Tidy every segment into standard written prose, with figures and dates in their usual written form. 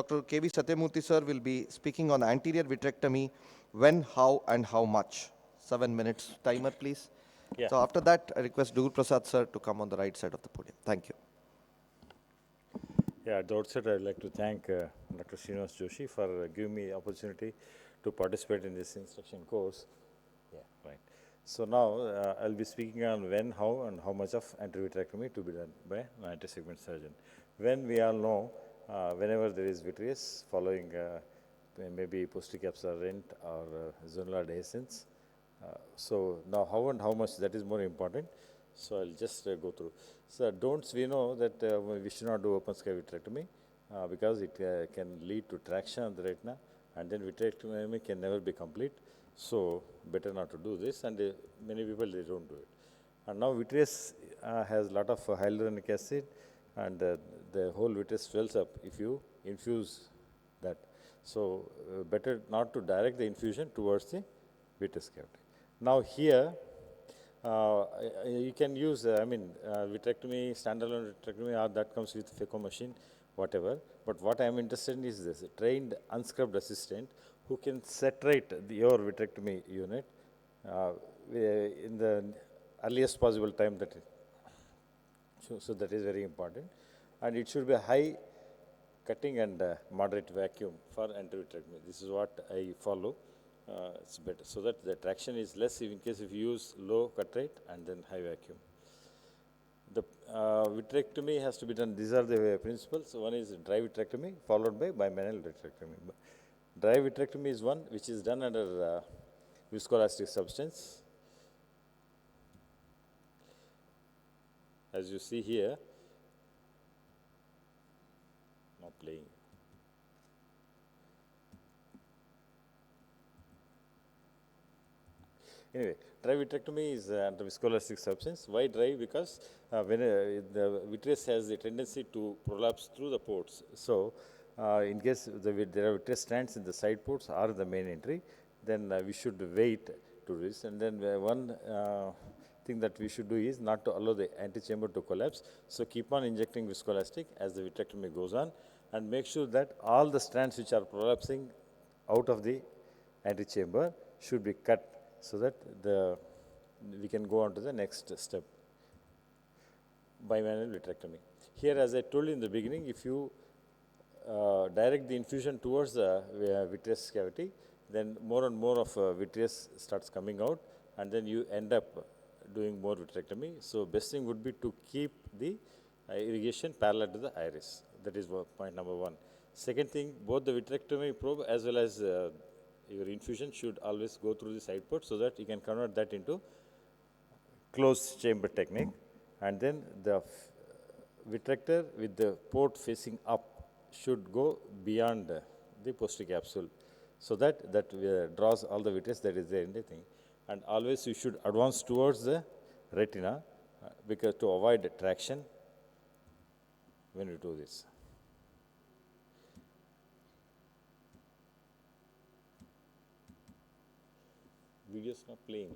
Dr. K.V. Satyamurthy sir will be speaking on anterior vitrectomy, when, how, and how much. 7 minutes timer, please. Yeah. So after that, I request Dur Prasad sir to come on the right side of the podium. Thank you. Yeah, at the outset, I'd like to thank Dr. Srinivas Joshi for giving me the opportunity to participate in this instruction course. Yeah, right. So now I'll be speaking on when, how, and how much of anterior-vitrectomy to be done by an anti-segment surgeon. When we all know, whenever there is vitreous following maybe posterior-capsular rent or zonal adhesions. So now how and how much, that is more important. So I'll just go through. So don'ts, we know that we should not do open sky vitrectomy because it can lead to traction on the retina, and then vitrectomy can never be complete. So better not to do this, and many people, they don't do it. And now vitreous has a lot of hyaluronic acid, and the whole vitreous swells up if you infuse that. So better not to direct the infusion towards the vitreous cavity. Now here, you can use, vitrectomy, standalone vitrectomy, or that comes with phaco machine, whatever. But what I am interested in is this, a trained, unscrubbed assistant who can saturate your vitrectomy unit in the earliest possible time that so that is very important. And it should be a high cutting and moderate vacuum for anti-vitrectomy. This is what I follow. It's better so that the traction is less in case if you use low cut rate and then high vacuum. The vitrectomy has to be done. These are the principles. So one is dry vitrectomy followed by bimanual vitrectomy. Dry vitrectomy is one which is done under viscoelastic substance. As you see here, not playing. Anyway, dry vitrectomy is under viscoelastic substance. Why dry? Because when the vitreous has the tendency to prolapse through the ports. So, in case there are vitreous strands in the side ports or the main entry, then we should wait to this. And then one thing that we should do is not to allow the antechamber to collapse. So, keep on injecting viscoelastic as the vitrectomy goes on, and make sure that all the strands which are prolapsing out of the antechamber should be cut so that we can go on to the next step, bimanual vitrectomy. Here, as I told you in the beginning, if you direct the infusion towards the vitreous cavity, then more and more of vitreous starts coming out, and then you end up doing more vitrectomy. So best thing would be to keep the irrigation parallel to the iris. That is point number one. Second thing, both the vitrectomy probe as well as your infusion should always go through the side port so that you can convert that into closed chamber technique. And then the vitrector with the port facing up should go beyond the posterior capsule so that draws all the vitreous that is there in the thing. And always you should advance towards the retina because to avoid traction when you do this. Video is not playing.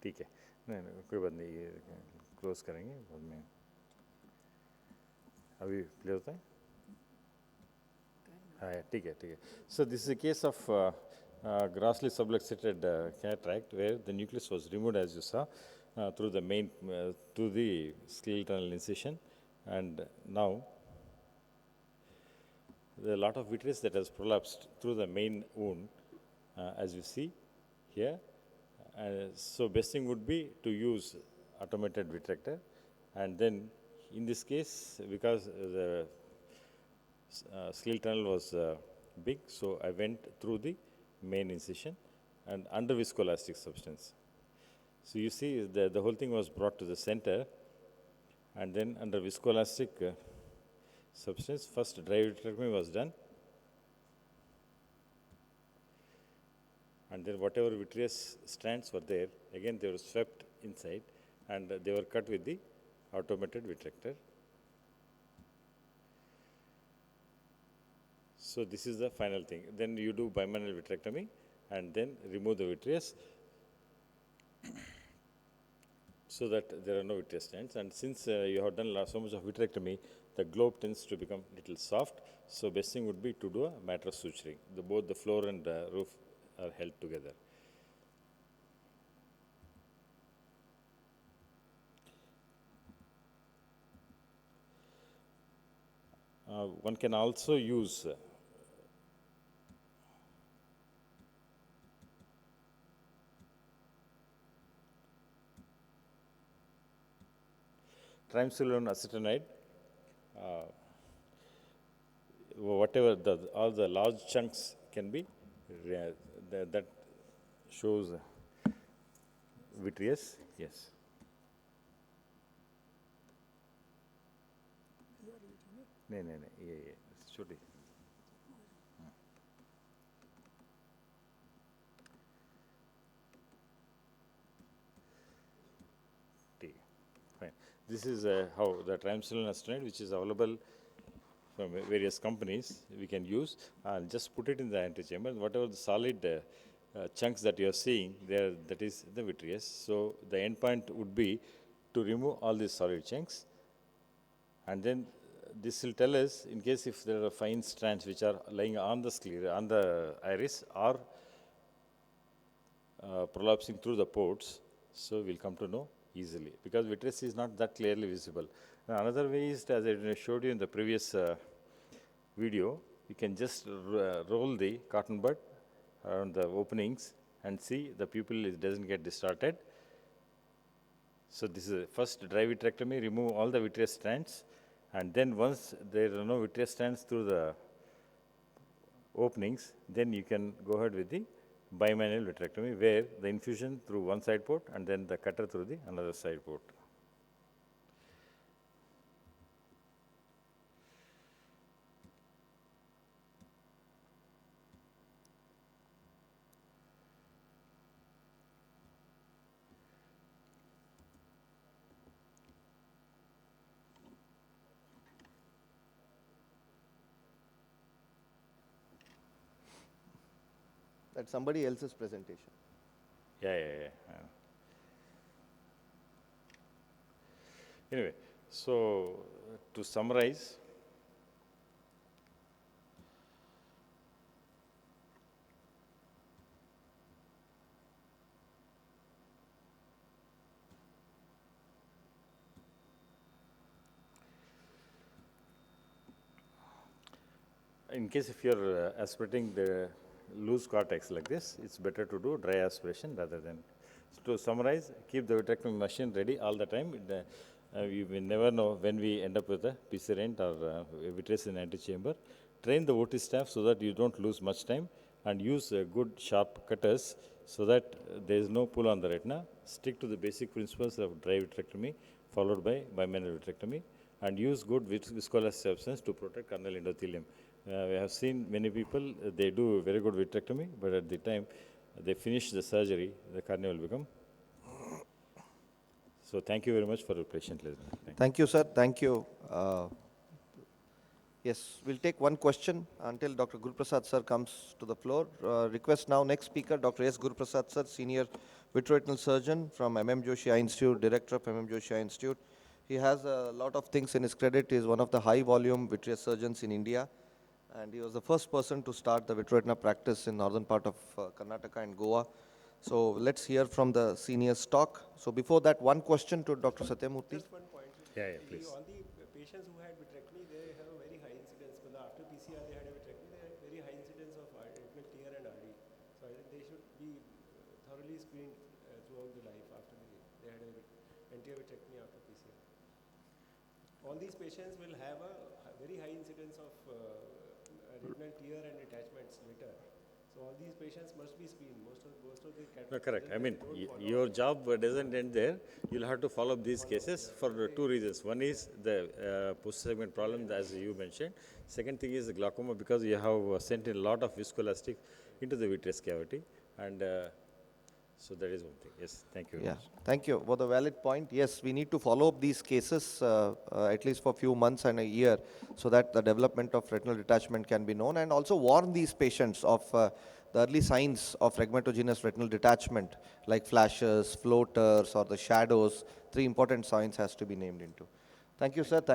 ठीक है नहीं कोई बात नहीं ये close करेंगे बाद में अभी क्लियर होता है हाँ ठीक है so this is a case of grossly subluxated cataract where the nucleus was removed as you saw through the main through the skeletal incision, and now there are a lot of vitreous that has prolapsed through the main wound as you see here. So best thing would be to use automated vitrector, and then in this case because the skeletal tunnel was big, so I went through the main incision and under viscoelastic substance. So you see the whole thing was brought to the center, and then under viscoelastic substance first dry vitrectomy was done, and then whatever vitreous strands were there, again they were swept inside, and they were cut with the automated vitrector. So this is the final thing. Then you do bimanual vitrectomy and then remove the vitreous so that there are no vitreous stents. And since you have done so much of vitrectomy, the globe tends to become little soft. So best thing would be to do a mattress suturing. Both the floor and roof are held together. One can also use triamcinolone acetonide, whatever all the large chunks can be, that shows vitreous, yes. No, yeah, should be. Fine. This is how the triamcinolone acetonide, which is available from various companies, we can use and just put it in the antechamber. Whatever the solid chunks that you are seeing there, that is the vitreous. So the end point would be to remove all these solid chunks, and then this will tell us in case if there are fine strands which are lying on the sclera, on the iris, or prolapsing through the ports. So we'll come to know easily because vitreous is not that clearly visible. Now, another way is, as I showed you in the previous video, you can just roll the cotton bud around the openings and see the pupil doesn't get distorted. So this is a first dry vitrectomy, remove all the vitreous strands, and then once there are no vitreous strands through the openings, then you can go ahead with the bimanual vitrectomy, where the infusion through one side port and then the cutter through the another side port. That's somebody else's presentation. Yeah. Anyway, so to summarize, in case if you're aspirating the loose cortex like this, it's better to do dry aspiration rather than. So to summarize, keep the vitrectomy machine ready all the time. You will never know when we end up with a piscirant or vitreous in antechamber. Train the OT staff so that you don't lose much time, and use good sharp cutters so that there is no pull on the retina. Stick to the basic principles of dry vitrectomy followed by bimanual vitrectomy, and use good viscoelastic substance to protect corneal endothelium. We have seen many people, they do very good vitrectomy, but at the time they finish the surgery, the cornea will become. So thank you very much for your patient listening. Thank you, sir. Thank you. Yes, we'll take one question until Dr. Guruprasad sir comes to the floor. Request now next speaker, Dr. S. Guruprasad sir, Senior Vitreoretinal Surgeon from M.M. Joshi Eye Institute, Director of M.M. Joshi Eye Institute. He has a lot of things in his credit. He is one of the high volume vitreous surgeons in India. And he was the first person to start the vitreoretina practice in northern part of Karnataka and Goa. So let's hear from the seniors talk. So before that, one question to Dr. Satyamurthy. Just one point. Yeah, please. All the patients who had vitrectomy, they have a very high incidence. But after PCR, they had a vitrectomy. They had very high incidence of retinal tear and RD. So I think they should be thoroughly screened throughout the life after they had an anterior vitrectomy after PCR. All these patients will have a very high incidence of retinal tear and detachments later. So all these patients must be screened. Most of the No, correct. I mean, your job doesn't end there. You'll have to follow up these cases for two reasons. One is the post-segment problem, as you mentioned. Second thing is the glaucoma, because you have sent in a lot of viscoelastic into the vitreous cavity. And So that is one thing. Yes, thank you very Yeah, much. thank you for the valid point. Yes, we need to follow up these cases at least for a few months and a year so that the development of retinal detachment can be known, and also warn these patients of the early signs of fragmentogenous retinal detachment like flashes, floaters or the shadows. Three important signs has to be named into. Thank you, sir.